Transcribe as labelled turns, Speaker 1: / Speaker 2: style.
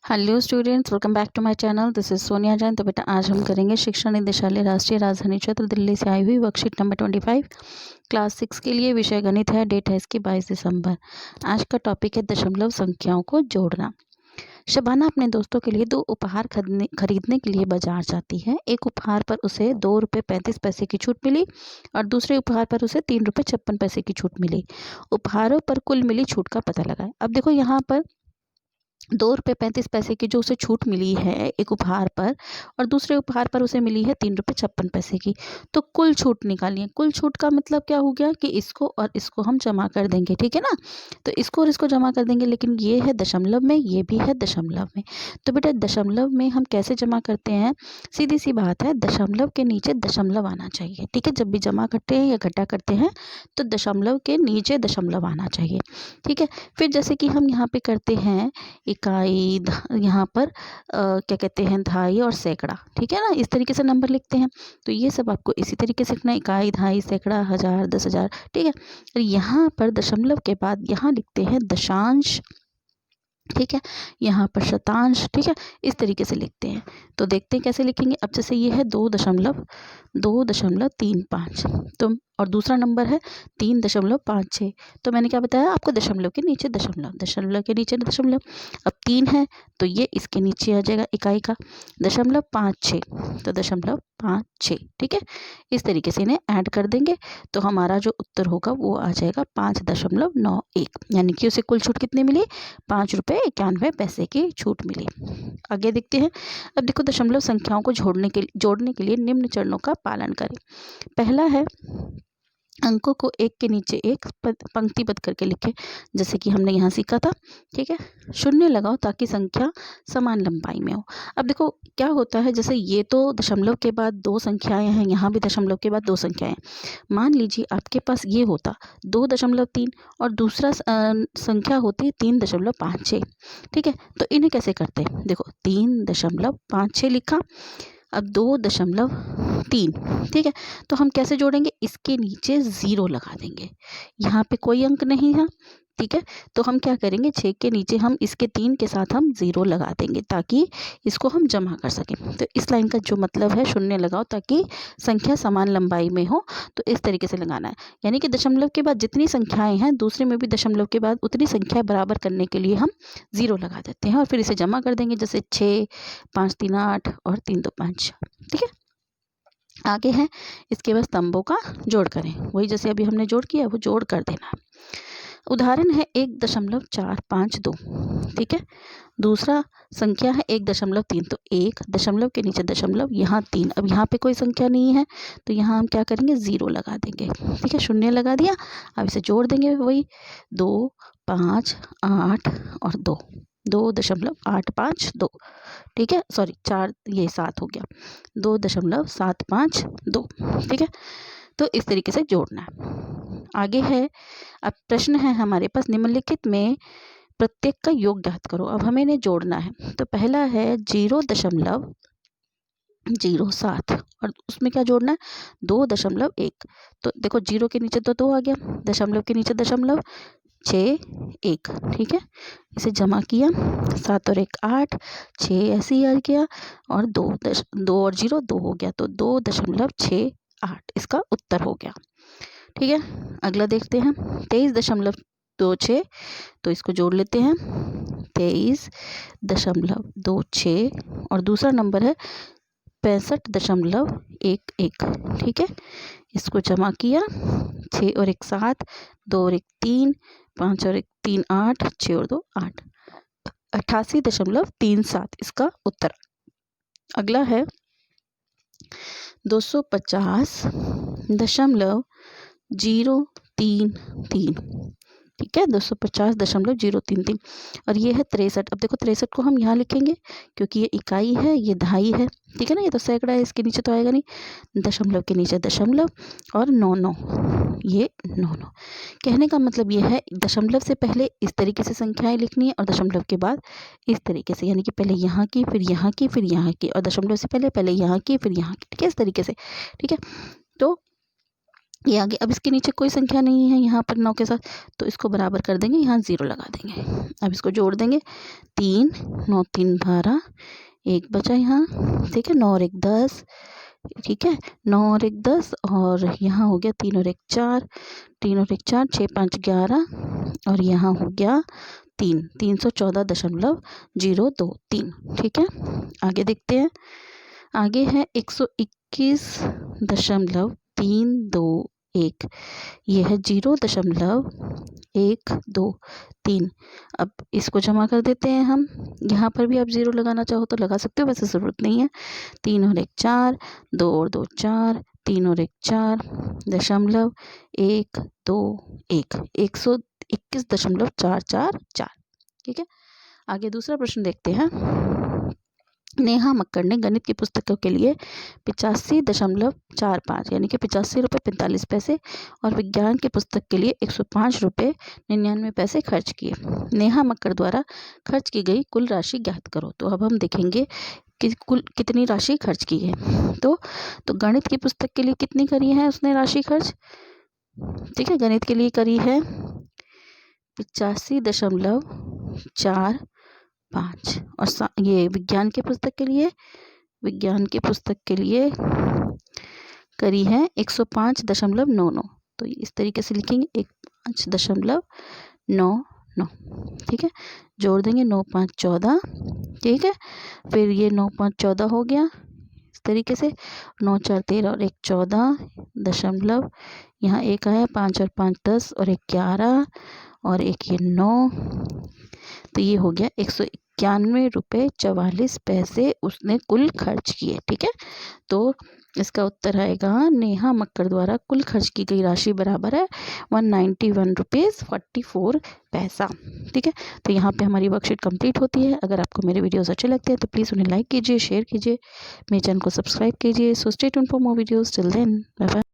Speaker 1: Hello students, welcome back to my channel. This is Sonia Jain. तो बेटा आज हम करेंगे शिक्षा निदेशालय राष्ट्रीय राजधानी क्षेत्र दिल्ली से आई हुई वर्कशीट नंबर 25 क्लास 6 के लिए। विषय गणित है। डेट है इसकी 22 दिसंबर। आज का टॉपिक है दशमलव संख्याओं को जोड़ना। शबाना अपने दोस्तों के लिए 2 उपहार खरीदने के लिए बाजार जाती है। एक उपहार पर उसे ₹2.35 की छूट मिली और दूसरे उपहार पर उसे ₹3.56 की छूट मिली। उपहारों पर कुल मिली छूट का पता लगाएं। अब देखो यहाँ पर ₹2.35 की जो उसे छूट मिली है एक उपहार पर और दूसरे उपहार पर उसे मिली है ₹3.56 की। तो कुल छूट निकालिए। कुल छूट का मतलब क्या हो गया कि इसको और इसको हम जमा कर देंगे, ठीक है ना। तो इसको और इसको जमा कर देंगे, लेकिन ये है दशमलव में, ये भी है दशमलव में। तो बेटा दशमलव में हम कैसे जमा करते हैं? सीधी सी बात है, दशमलव के नीचे दशमलव आना चाहिए, ठीक है। जब भी जमा करते हैं या घटा करते हैं तो दशमलव के नीचे दशमलव आना चाहिए, ठीक है। फिर जैसे कि हम यहाँ पे करते हैं इकाई, यहाँ पर क्या कहते हैं, दहाई और सैकड़ा, ठीक है ना। इस तरीके से नंबर लिखते हैं। तो ये सब आपको इसी तरीके से लिखना है, इकाई, दहाई, सैकड़ा, हजार, 10,000, ठीक है। और यहाँ पर दशमलव के बाद यहाँ लिखते हैं दशांश, ठीक है। यहाँ पर शतांश, ठीक है। इस तरीके से लिखते हैं। तो देखते हैं कैसे लिखेंगे। अब जैसे ये है 2.35, तो और दूसरा नंबर है 3.56। तो मैंने क्या बताया आपको, दशमलव के नीचे दशमलव, दशमलव के नीचे दशमलव। अब 3 है तो ये इसके नीचे आ जाएगा इकाई का 0.56, तो 0.56, ठीक है। इस तरीके से इन्हें ऐड कर देंगे तो हमारा जो उत्तर होगा वो आ जाएगा 5.91, यानी कि उसे कुल छूट कितनी मिली? ₹5.91 की छूट मिली। आगे देखते हैं। अब देखो दशमलव संख्याओं को जोड़ने के लिए निम्न चरणों का पालन करें। पहला है अंकों को एक के नीचे एक पंक्तिबद्ध करके लिखें, जैसे कि हमने यहाँ सीखा था, ठीक है। शून्य लगाओ ताकि संख्या समान लंबाई में हो। अब देखो क्या होता है, जैसे ये तो दशमलव के बाद 2 संख्याएं हैं, यहाँ भी दशमलव के बाद 2 संख्याएं। मान लीजिए आपके पास ये होता 2.3 और दूसरा संख्या होती 3.56, ठीक है। तो इन्हें कैसे करते हैं? देखो 3.56 लिखा, अब 2.3, ठीक है। तो हम कैसे जोड़ेंगे? इसके नीचे 0 लगा देंगे। यहाँ पे कोई अंक नहीं है, ठीक है। तो हम क्या करेंगे, 6 के नीचे हम इसके 3 के साथ हम 0 लगा देंगे ताकि इसको हम जमा कर सकें। तो इस लाइन का जो मतलब है, शून्य लगाओ ताकि संख्या समान लंबाई में हो। तो इस तरीके से लगाना है, यानी कि दशमलव के बाद जितनी संख्याएं हैं दूसरे में भी दशमलव के बाद उतनी संख्या बराबर करने के लिए हम 0 लगा देते हैं और फिर इसे जमा कर देंगे, जैसे 6, 5, 3, 8 और 3, 2, 5, ठीक है। आगे है इसके बाद स्तंभों का जोड़ करें। वही जैसे अभी हमने जोड़ किया वो जोड़ कर देना। उदाहरण है 1.452, ठीक है। दूसरा संख्या है 1.3, तो 1 दशमलव के नीचे दशमलव, यहाँ 3। अब यहाँ पे कोई संख्या नहीं है तो यहाँ हम क्या करेंगे, 0 लगा देंगे, ठीक है। शून्य लगा दिया। अब इसे जोड़ देंगे, वही 2, 5, 8 और 2, 2.852, ठीक है। सॉरी 4, ये 7 हो गया, 2.752, ठीक है। तो इस तरीके से जोड़ना है। आगे है, अब प्रश्न है हमारे पास, निम्नलिखित में प्रत्येक का योग ज्ञात करो। अब हमें इन्हें जोड़ना है। तो पहला है 0.07 और उसमें क्या जोड़ना है, 2.1। तो देखो 0 के नीचे तो 2 आ गया, दशमलव के नीचे दशमलव, 6, 1, ठीक है। इसे जमा किया, 7 और 1 8, 6 ऐसे ही आ गया और 2 और 0 2 हो गया, तो 2.68 इसका उत्तर हो गया, ठीक है। अगला देखते हैं 23.26, तो इसको जोड़ लेते हैं, 23.26 और दूसरा नंबर है 65.11, ठीक है। इसको जमा किया, 6 और 1 7, 2 और 1 3, 5 और 1 3 8, 6 और 2 8, 88.37 इसका उत्तर। अगला है 250.033, ठीक है, 250.033 और ये है 63। अब देखो 63 को हम यहाँ लिखेंगे क्योंकि ये इकाई है, ये दहाई है, ठीक है ना। ये तो सैकड़ा है, इसके नीचे तो आएगा नहीं, दशमलव के नीचे दशमलव और 9 9, ये 9 9। कहने का मतलब ये है, दशमलव से पहले इस तरीके से संख्याएं लिखनी है और दशमलव के बाद इस तरीके से, यानी कि पहले यहाँ की फिर यहाँ की फिर यहाँ की, और दशमलव से पहले यहाँ की फिर यहाँ की, ठीक है, इस तरीके से, ठीक है। तो ये आगे। अब इसके नीचे कोई संख्या नहीं है यहाँ पर 9 के साथ, तो इसको बराबर कर देंगे, यहाँ 0 लगा देंगे। अब इसको जोड़ देंगे, 3 9 3 12, 1 बचा यहाँ, ठीक है। 9 और 1 10, ठीक है। 9 और 1 10, और यहाँ हो गया 3 और 1 4, 3 और 1 4, 6 5 11, और यहाँ हो गया 3, 314.023, ठीक है। आगे देखते हैं, आगे है 121.321, ये है 0.123। अब इसको जमा कर देते हैं हम। यहाँ पर भी आप 0 लगाना चाहो तो लगा सकते हो, वैसे ज़रूरत नहीं है। 3 और 1 4, 2 और 2 4, 3 और 1 4, 0.121, 121.444, ठीक है। आगे दूसरा प्रश्न देखते हैं। नेहा मक्कड़ ने गणित की पुस्तकों के लिए 85.45 यानी कि 85 रुपये 45 पैसे और विज्ञान की पुस्तक के लिए 105 रुपये 99 पैसे खर्च किए। नेहा मक्कड़ द्वारा खर्च की गई कुल राशि ज्ञात करो। तो अब हम देखेंगे कि कुल कितनी राशि खर्च की है। तो गणित की पुस्तक के लिए कितनी करी है उसने राशि खर्च, ठीक है। गणित के लिए करी है 85.45, और ये विज्ञान की पुस्तक के लिए करी है 105.99। तो इस तरीके से लिखेंगे 15.99, ठीक है। जोड़ देंगे 9 5 14, ठीक है। फिर ये 9 5 14 हो गया इस तरीके से, 9 4 13 और 1 14 दशमलव, यहाँ 1 आया, 5 और 5 10 और 1 11 और 1 ये 9, तो ये हो गया 191 रुपये 44 पैसे उसने कुल खर्च किए, ठीक है। तो इसका उत्तर आएगा नेहा मक्कड़ द्वारा कुल खर्च की गई राशि बराबर है 191 रुपीज़ 44 पैसा, ठीक है। तो यहाँ पे हमारी वर्कशीट कंप्लीट होती है। अगर आपको मेरे वीडियोस अच्छे लगते हैं तो प्लीज़ उन्हें लाइक कीजिए, शेयर कीजिए, मेरे चैनल को सब्सक्राइब कीजिए। So stay tuned for more videos, till then bye bye.